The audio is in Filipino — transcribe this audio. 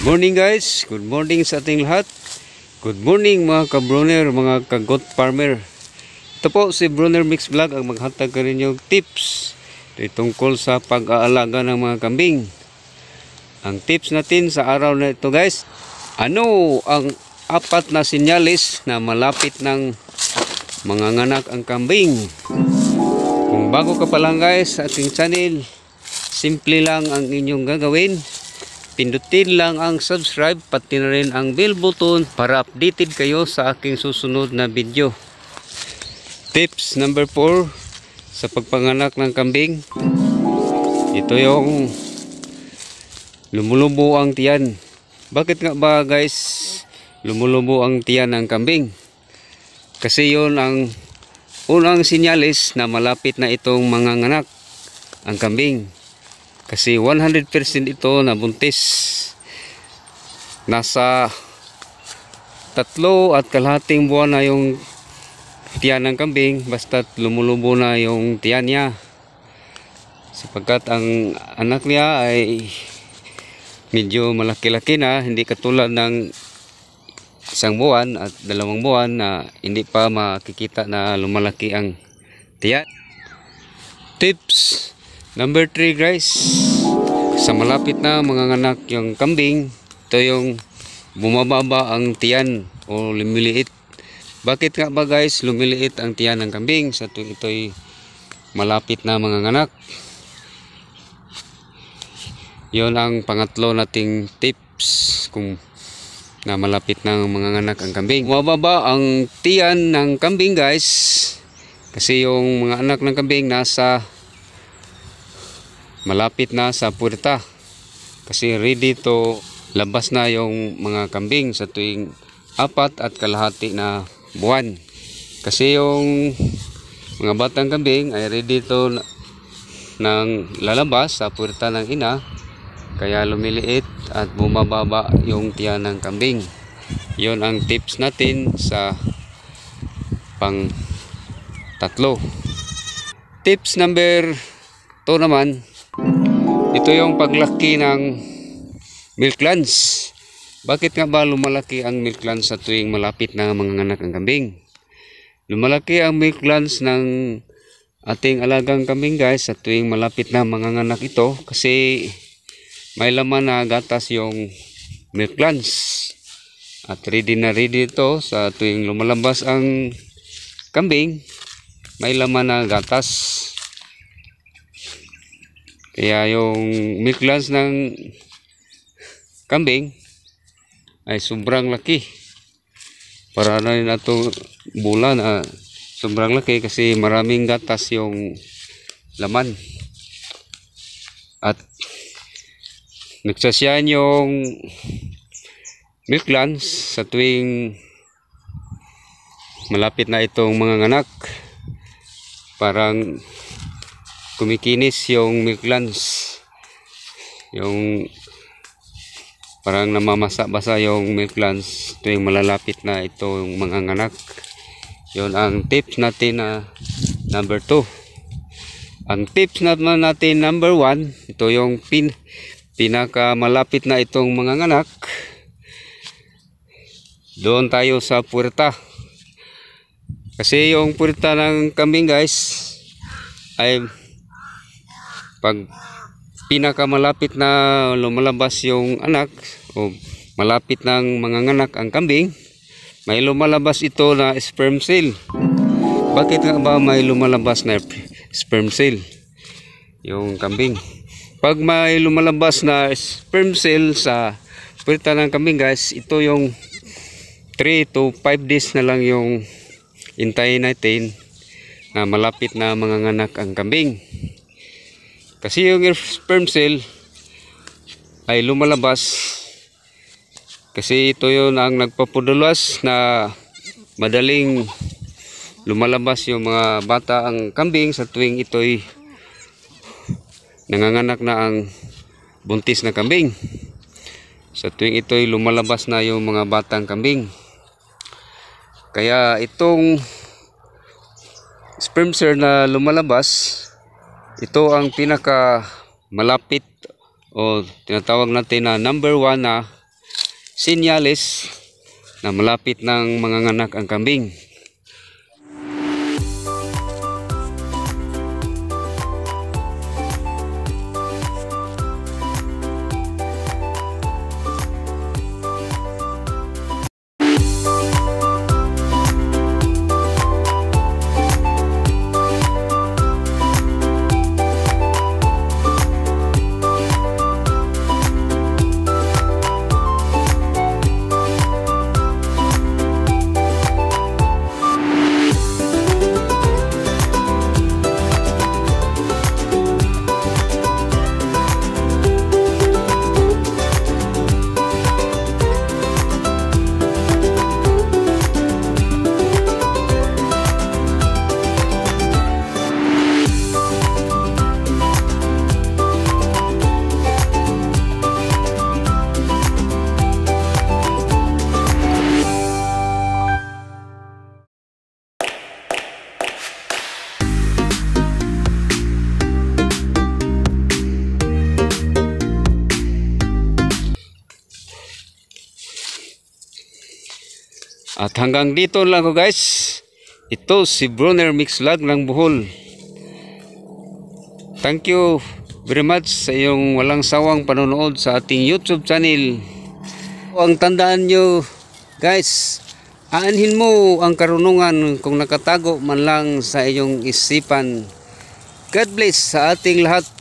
Morning guys, good morning sa ating lahat. Good morning mga ka-Brunner, mga ka-goat farmer. Ito po si Brunner Mix Vlog ang maghatag ka rin yung tips tungkol sa pag-aalaga ng mga kambing. Ang tips natin sa araw na ito guys, ano ang 4 na sinyalis na malapit ng manganganak ang kambing? Kung bago ka pa lang guys sa ating channel, simple lang ang inyong gagawin. Pindutin lang ang subscribe pati na rin ang bell button para updated kayo sa aking susunod na video. Tips number 4 sa pagpanganak ng kambing. Ito yung lumulubo ang tiyan. Bakit nga ba guys lumulubo ang tiyan ng kambing? Kasi yon ang unang sinyalis na malapit na itong manganganak ang kambing. Kasi 100% ito na buntis. Nasa 3.5 buwan na yung tiyan ng kambing basta lumulubo na yung tiyan niya. Sapagkat ang anak niya ay medyo malaki-laki na, hindi katulad ng 1 buwan at 2 buwan na hindi pa makikita na lumalaki ang tiyan. Tips number 3 guys, sa malapit na manganganak yung kambing, ito yung bumababa ang tiyan o lumiliit. Bakit nga ba guys lumiliit ang tiyan ng kambing sa tuwing ito'y malapit na manganganak? Yon ang pangatlo nating tips kung na malapit na manganganak ang kambing. Bumababa ang tiyan ng kambing guys kasi yung mga anak ng kambing nasa malapit na sa puwerta kasi ready to labas na yung mga kambing sa tuwing 4.5 na buwan. Kasi yung mga batang kambing ay ready to nang lalabas sa puwerta ng ina, kaya lumiliit at bumababa yung tiyan ng kambing. Yon ang tips natin sa pang 3. Tips number 2 naman, ito yung paglaki ng milk glands. Bakit nga ba lumalaki ang milk glands sa tuwing malapit na manganganak ang kambing? Lumalaki ang milk glands ng ating alagang kambing guys sa tuwing malapit na manganganak ito kasi may laman na gatas yung milk glands. At ready na ready ito sa tuwing lumalabas ang kambing, may laman na gatas. Kaya yung milk glands ng kambing ay sobrang laki. Para na rin ito bulan na sobrang laki kasi maraming gatas yung laman. At nagsasyan yung milk glands sa tuwing malapit na itong manganganak. Parang kumikinis yung milk glands, yung parang namamasa-basa yung milk glands tuwing malalapit na itong manganganak. Yon ang tips natin na number 2. Ang tips naman natin number 1, ito yung pinaka malapit na itong manganganak. Doon tayo sa puwerta. Kasi yung puwerta ng kambing guys ay pag pinakamalapit na lumalabas yung anak o malapit ng manganganak ang kambing, may lumalabas ito na sperm cell. Bakit nga ba may lumalabas na sperm cell yung kambing? Pag may lumalabas na sperm cell sa puwerta ng kambing guys, ito yung 3 to 5 days na lang yung hintayin natin na malapit na manganganak ang kambing. Kasi yung sperm cell ay lumalabas kasi ito yun ang nagpapudulas na madaling lumalabas yung mga bata ang kambing sa tuwing ito'y nanganganak na ang buntis na kambing. Sa tuwing ito'y lumalabas na yung mga batang kambing. Kaya itong sperm cell na lumalabas, ito ang pinaka malapit o tinatawag natin na number 1 na senyales na malapit ng manganganak ang kambing. At hanggang dito lang ko guys. Ito si Brunner Mix Vlog ng Bohol. Thank you very much sa iyong walang sawang panonood sa ating YouTube channel. Ang tandaan nyo guys, aanhin mo ang karunungan kung nakatago man lang sa iyong isipan. God bless sa ating lahat.